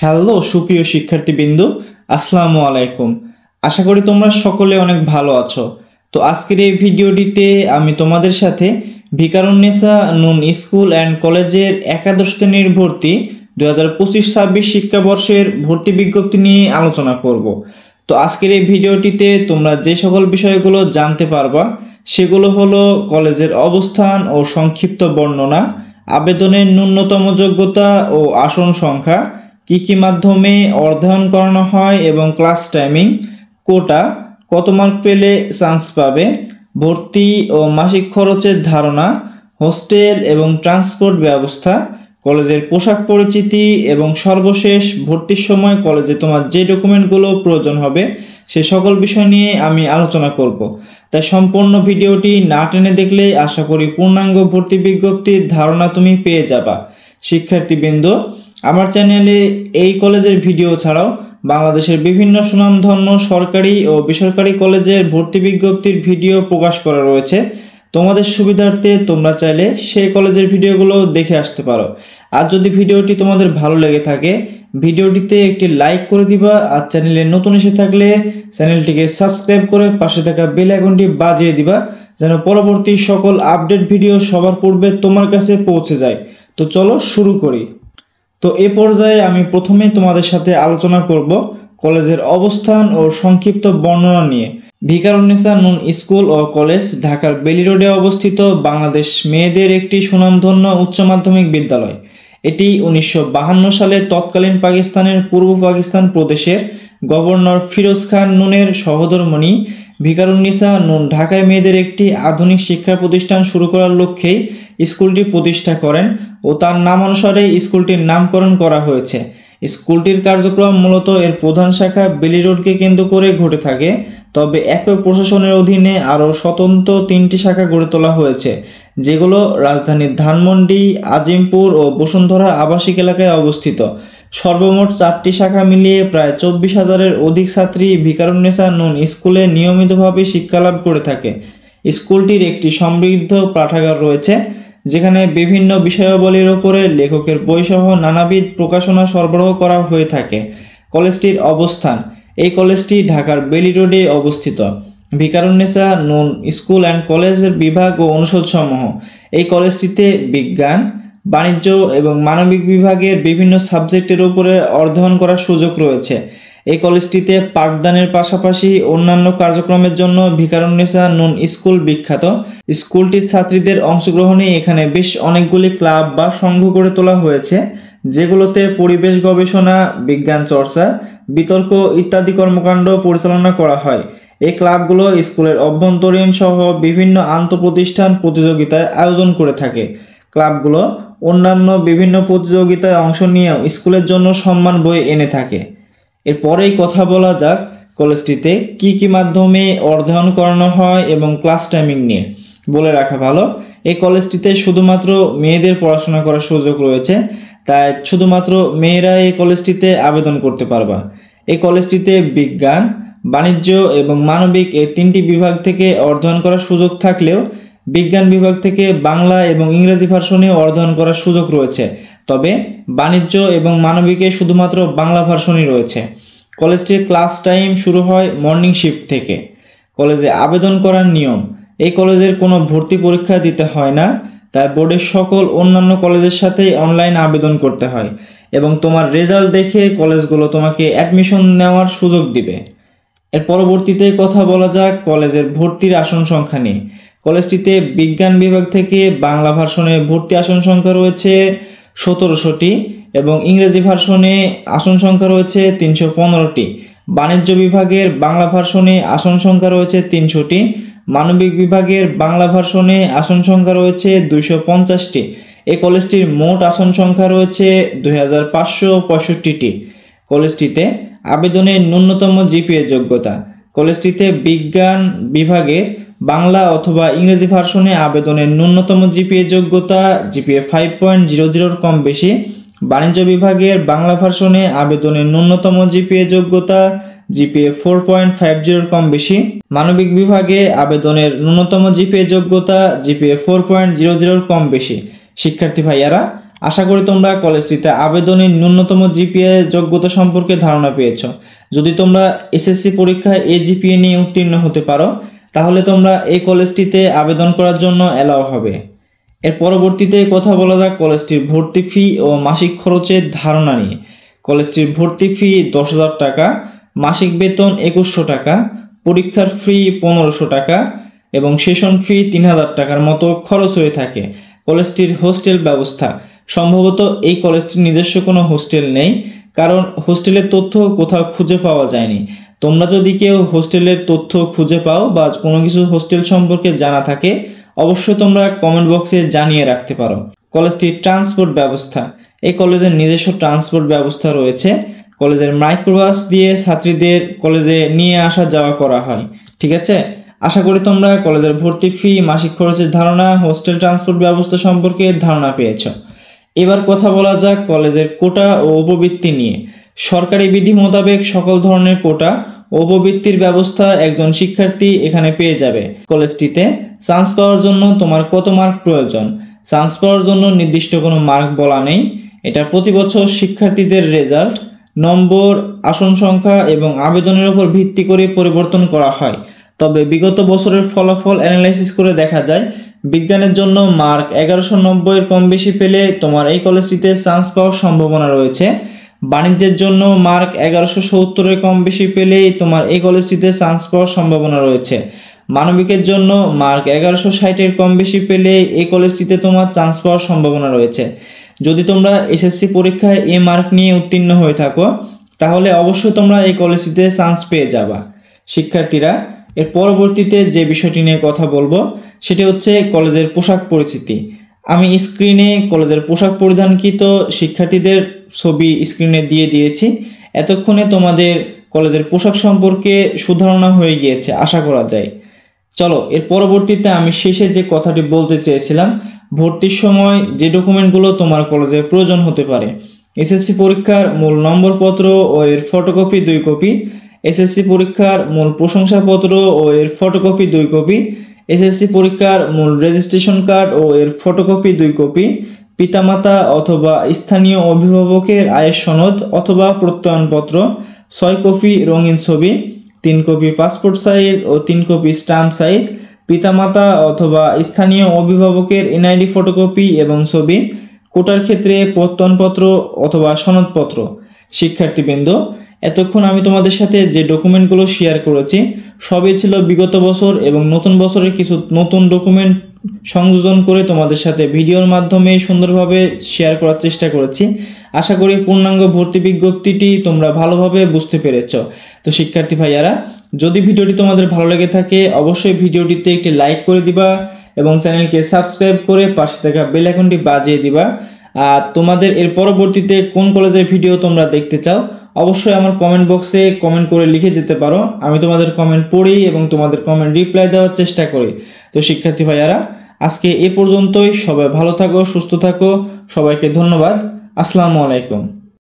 Hello সুপ্রিয় শিক্ষার্থীবৃন্দ, আসসালামু আলাইকুম। আশা করি তোমরা সকলে অনেক ভালো আছো। তো আজকের এই ভিডিওটিতে আমি তোমাদের সাথে ভিকারুননিসা নুন স্কুল অ্যান্ড কলেজের একাদশ শ্রেণীর ভর্তি 2025-26 শিক্ষাবর্ষের ভর্তি বিজ্ঞপ্তি নিয়ে আলোচনা করব। তো আজকের এই ভিডিওটিতে তোমরা যে সকল বিষয়গুলো জানতে পারবা সেগুলো হলো কলেজের অবস্থান ও সংক্ষিপ্ত বর্ণনা, আবেদনের ন্যূনতম যোগ্যতা ও আসন সংখ্যা, কি মাধ্যমে অধ্যয়ন করানো হয় এবং ক্লাস টাইমিং, কোটা, কত মার্ক পেলে চান্স পাবে, ভর্তি ও মাসিক খরচের ধারণা, হোস্টেল এবং ট্রান্সপোর্ট ব্যবস্থা, কলেজের পোশাক পরিচিতি এবং সর্বশেষ ভর্তির সময় কলেজে তোমার যে ডকুমেন্টগুলো প্রয়োজন হবে সে সকল বিষয় নিয়ে আমি আলোচনা করব। তাই সম্পূর্ণ ভিডিওটি না টেনে দেখলে আশা করি পূর্ণাঙ্গ ভর্তি বিজ্ঞপ্তির ধারণা তুমি পেয়ে যাবা। শিক্ষার্থীবৃন্দ, আমার চ্যানেলে এই কলেজের ভিডিও ছাড়াও বাংলাদেশের বিভিন্ন সুনামধন্য সরকারি ও বেসরকারি কলেজের ভর্তি বিজ্ঞপ্তির ভিডিও প্রকাশ করা রয়েছে। তোমাদের সুবিধার্থে তোমরা চাইলে সেই কলেজের ভিডিওগুলো দেখে আসতে পারো। আর যদি ভিডিওটি তোমাদের ভালো লেগে থাকে ভিডিওটিতে একটি লাইক করে দিবা, আর চ্যানেলে নতুন এসে থাকলে চ্যানেলটিকে সাবস্ক্রাইব করে পাশে থাকা বেল আইকনটি বাজিয়ে দিবা, যেন পরবর্তী সকল আপডেট ভিডিও সবার পূর্বে তোমার কাছে পৌঁছে যায়। তো চলো শুরু করি। তো এ পর্যায়ে আমি প্রথমে তোমাদের সাথে আলোচনা করব কলেজের অবস্থান ও সংক্ষিপ্ত বর্ণনা নিয়ে। ভিকারুননিসা নুন স্কুল ও কলেজ ঢাকার বেলি রোডে অবস্থিত বাংলাদেশ মেয়েদের একটি সুনামধন্য উচ্চ মাধ্যমিক বিদ্যালয়। এটি 1952 সালে তৎকালীন পাকিস্তানের পূর্ব পাকিস্তান প্রদেশের গভর্নর ফিরোজ খান নুনের সহধর্মিণী ভিকারুননিসা নুন ঢাকায় মেয়েদের একটি আধুনিক শিক্ষা প্রতিষ্ঠান শুরু করার লক্ষ্যেই স্কুলটি প্রতিষ্ঠা করেন ও তার নাম অনুসারে স্কুলটির নামকরণ করা হয়েছে। স্কুলটির কার্যক্রম মূলত এর প্রধান শাখা বেলি রোডকে কেন্দ্র করে ঘটে থাকে, তবে একই প্রশাসনের অধীনে আরও স্বতন্ত্র 3টি শাখা গড়ে তোলা হয়েছে, যেগুলো রাজধানীর ধানমন্ডি, আজিমপুর ও বসুন্ধরা আবাসিক এলাকায় অবস্থিত। সর্বমোট 4টি শাখা মিলিয়ে প্রায় 24,000-এর অধিক ছাত্রী ভিকারুননিসা নুন স্কুলে নিয়মিতভাবে শিক্ষালাভ করে থাকে। স্কুলটির একটি সমৃদ্ধ পাঠাগার রয়েছে, যেখানে বিভিন্ন বিষয়াবলীর ওপরে লেখকের বইসহ নানাবিধ প্রকাশনা সরবরাহ করা হয়ে থাকে। কলেজটির অবস্থান: এই কলেজটি ঢাকার বেলি রোডে অবস্থিত। ভিকারুননিসা নুন স্কুল অ্যান্ড কলেজের বিভাগ ও অনুষদসমূহ: এই কলেজটিতে বিজ্ঞান, বাণিজ্য এবং মানবিক বিভাগের বিভিন্ন সাবজেক্টের উপরে অধ্যয়ন করার সুযোগ রয়েছে। এই কলেজটিতে পাঠদানের পাশাপাশি অন্যান্য কার্যক্রমের জন্য ভিকারুননিসা নুন স্কুল বিখ্যাত। স্কুলটির ছাত্রীদের অংশগ্রহণে এখানে বেশ অনেকগুলি ক্লাব বা সংঘ গড়ে তোলা হয়েছে, যেগুলোতে পরিবেশ গবেষণা, বিজ্ঞান চর্চা, বিতর্ক ইত্যাদি কর্মকাণ্ড পরিচালনা করা হয়। এই ক্লাবগুলো স্কুলের অভ্যন্তরীণ সহ বিভিন্ন আন্তঃপ্রতিষ্ঠান প্রতিযোগিতায় আয়োজন করে থাকে। ক্লাবগুলো অন্যান্য বিভিন্ন প্রতিযোগিতায় অংশ নিয়েও স্কুলের জন্য সম্মান বয়ে এনে থাকে। এরপরেই কথা বলা যাক কলেজটিতে কি মাধ্যমে অধ্যয়ন করানো হয় এবং ক্লাস টাইমিং নিয়ে। বলে রাখা ভালো, এই কলেজটিতে শুধুমাত্র মেয়েদের পড়াশোনা করার সুযোগ রয়েছে, তাই শুধুমাত্র মেয়েরা এই কলেজটিতে আবেদন করতে পারবা। এই কলেজটিতে বিজ্ঞান, বাণিজ্য এবং মানবিক এই 3টি বিভাগ থেকে অধ্যয়ন করার সুযোগ থাকলেও বিজ্ঞান বিভাগ থেকে বাংলা এবং ইংরেজি ভার্সনে অধ্যয়ন করার সুযোগ রয়েছে, তবে বাণিজ্য এবং মানবিকে শুধুমাত্র বাংলা ভার্সনই রয়েছে। কলেজটির ক্লাস টাইম শুরু হয় মর্নিং শিফট থেকে। কলেজে আবেদন করার নিয়ম: এই কলেজের কোনো ভর্তি পরীক্ষা দিতে হয় না, তাই বোর্ডের সকল অন্যান্য কলেজের সাথেই অনলাইন আবেদন করতে হয় এবং তোমার রেজাল্ট দেখে কলেজগুলো তোমাকে অ্যাডমিশন নেওয়ার সুযোগ দিবে। এর পরবর্তীতে কথা বলা যাক কলেজের ভর্তির আসন সংখ্যা নিয়ে। কলেজটিতে বিজ্ঞান বিভাগ থেকে বাংলা ভার্সনে ভর্তি আসন সংখ্যা রয়েছে 1700টি এবং ইংরেজি ভার্সনে আসন সংখ্যা রয়েছে 315টি। বাণিজ্য বিভাগের বাংলা ভার্সনে আসন সংখ্যা রয়েছে 300টি। মানবিক বিভাগের বাংলা ভার্সনে আসন সংখ্যা রয়েছে 250টি। এই কলেজটির মোট আসন সংখ্যা রয়েছে 2565টি। কলেজটিতে আবেদনের ন্যূনতম জিপিএ যোগ্যতা: কলেজটিতে বিজ্ঞান বিভাগের বাংলা অথবা ইংরেজি ভার্সনে আবেদনের ন্যূনতম জিপিএ যোগ্যতা জিপিএ 5.00 কম বেশি। বাণিজ্য বিভাগের বাংলা ভার্সনে আবেদনের ন্যূনতম জিপিএ যোগ্যতা জিপিএ 4.50 কম বেশি। মানবিক বিভাগে আবেদনের ন্যূনতম জিপিএ যোগ্যতা জিপিএ 4.00 কম বেশি। শিক্ষার্থী ভাইয়ারা, আশা করি তোমরা কলেজটিতে আবেদনের ন্যূনতম জিপিএ যোগ্যতা সম্পর্কে ধারণা পেয়েছো। যদি তোমরা এসএসসি পরীক্ষায় এই জিপিএ নিয়ে উত্তীর্ণ হতে পারো তাহলে তোমরা এই কলেজটিতে আবেদন করার জন্য অ্যালাউ হবে। এর পরবর্তীতে কথা বলা যাক কলেজটির ভর্তি ফি ও মাসিক খরচের ধারণা নিয়ে। কলেজটির ভর্তি ফি 10,000 টাকা, মাসিক বেতন 2100 টাকা, পরীক্ষার ফি 1500 টাকা এবং সেশন ফি 3000 টাকার মতো খরচ হয়ে থাকে। কলেজটির হোস্টেল ব্যবস্থা, সম্ভবত এই কলেজটির নিজস্ব কোনো হোস্টেল নেই, কারণ হোস্টেলের তথ্য কোথাও খুঁজে পাওয়া যায়নি। তোমরা যদি কেউ হোস্টেলের তথ্য খুঁজে পাও বা কোনো কিছু হোস্টেল সম্পর্কে জানা থাকে অবশ্যই তোমরা কমেন্ট বক্সে জানিয়ে রাখতে পারো। কলেজটির ট্রান্সপোর্ট ব্যবস্থা, এই কলেজের নিজস্ব ট্রান্সপোর্ট ব্যবস্থা রয়েছে। কলেজের মাইক্রোবাস দিয়ে ছাত্রীদের কলেজে নিয়ে আসা যাওয়া করা হয়। ঠিক আছে, আশা করি তোমরা কলেজের ভর্তি ফি, মাসিক খরচের ধারণা, হোস্টেল ট্রান্সপোর্ট ব্যবস্থা সম্পর্কে ধারণা পেয়েছ। এবার কথা বলা যাক কলেজের কোটা ও উপবৃত্তি নিয়ে। সরকারি বিধি মোতাবেক সকল ধরনের কোটা ও উপবৃত্তির ব্যবস্থা একজন শিক্ষার্থী এখানে পেয়ে যাবে। কলেজটিতে চান্স পাওয়ার জন্য তোমার কত মার্ক প্রয়োজন? চান্স পাওয়ার জন্য নির্দিষ্ট কোনো মার্ক বলা নেই। এটা প্রতি বছর শিক্ষার্থীদের রেজাল্ট, নম্বর, আসন সংখ্যা এবং আবেদনের উপর ভিত্তি করে পরিবর্তন করা হয়। তবে বিগত বছরের ফলাফল অ্যানালাইসিস করে দেখা যায় বিজ্ঞানের জন্য মার্ক 1190 এর কম বেশি পেলে তোমার এই কলেজটিতে চান্স পাওয়ার সম্ভাবনা রয়েছে। বাণিজ্যের জন্য মার্ক 1170 এর কম বেশি পেলেই তোমার এই কলেজটিতে চান্স পাওয়ার সম্ভাবনা রয়েছে। মানবিকের জন্য মার্ক 1160 এর কম বেশি পেলে এই কলেজটিতে তোমার চান্স পাওয়ার সম্ভাবনা রয়েছে। যদি তোমরা এসএসসি পরীক্ষায় এই মার্ক নিয়ে উত্তীর্ণ হয়ে থাকো তাহলে অবশ্যই তোমরা এই কলেজটিতে চান্স পেয়ে যাবা। শিক্ষার্থীরা, এর পরবর্তীতে যে বিষয়টি নিয়ে কথা বলবো সেটি হচ্ছে কলেজের পোশাক পরিচিতি। আমি স্ক্রিনে কলেজের পোশাক পরিধানকৃত শিক্ষার্থীদের ছবি স্ক্রিনে দিয়ে দিয়েছি। এতক্ষণে তোমাদের কলেজের পোশাক সম্পর্কে সুধারণা হয়ে গিয়েছে আশা করা যায়। চলো, এর পরবর্তীতে আমি শেষে যে কথাটি বলতে চেয়েছিলাম, ভর্তির সময় যে ডকুমেন্টগুলো তোমার কলেজে প্রয়োজন হতে পারে। এসএসসি পরীক্ষার মূল নম্বরপত্র ও এর ফটোকপি 2 কপি, এসএসসি পরীক্ষার মূল প্রশংসাপত্র ও এর ফটোকপি 2 কপি, এসএসসি পরীক্ষার মূল রেজিস্ট্রেশন কার্ড ও এর ফটোকপি 2 কপি, পিতামাতা অথবা স্থানীয় অভিভাবকের আয়ের সনদ অথবা প্রত্যয়নপত্র 6 কপি রঙিন ছবি, 3 কপি পাসপোর্ট সাইজ ও 3 কপি স্ট্যাম্প সাইজ, পিতামাতা অথবা স্থানীয় অভিভাবকের এনআইডি ফটোকপি এবং ছবি, কোটার ক্ষেত্রে প্রত্যয়নপত্র অথবা সনদপত্র। শিক্ষার্থীবৃন্দ, এতক্ষণ আমি তোমাদের সাথে যে ডকুমেন্টগুলো শেয়ার করেছি সবই ছিল বিগত বছর এবং নতুন বছরের কিছু নতুন ডকুমেন্ট সংযোজন করে তোমাদের সাথে ভিডিওর মাধ্যমে সুন্দরভাবে শেয়ার করার চেষ্টা করেছি। আশা করি পূর্ণাঙ্গ ভর্তি বিজ্ঞপ্তিটি তোমরা ভালোভাবে বুঝতে পেরেছ। তো শিক্ষার্থী ভাইয়ারা, যদি ভিডিওটি তোমাদের ভালো লেগে থাকে অবশ্যই ভিডিওটিতে একটি লাইক করে দিবা এবং চ্যানেলকে সাবস্ক্রাইব করে পাশে থাকা বেল আইকনটি বাজিয়ে দিবা। আর তোমাদের এর পরবর্তীতে কোন কলেজের ভিডিও তোমরা দেখতে চাও অবশ্যই আমার কমেন্ট বক্সে কমেন্ট করে লিখে যেতে পারো। আমি তোমাদের কমেন্ট পড়ি এবং তোমাদের কমেন্ট রিপ্লাই দেওয়ার চেষ্টা করি। তো শিক্ষার্থী ভাইয়ারা, আজকে এ পর্যন্তই। সবাই ভালো থাকো, সুস্থ থাকো। সবাইকে ধন্যবাদ। আসসালামু আলাইকুম।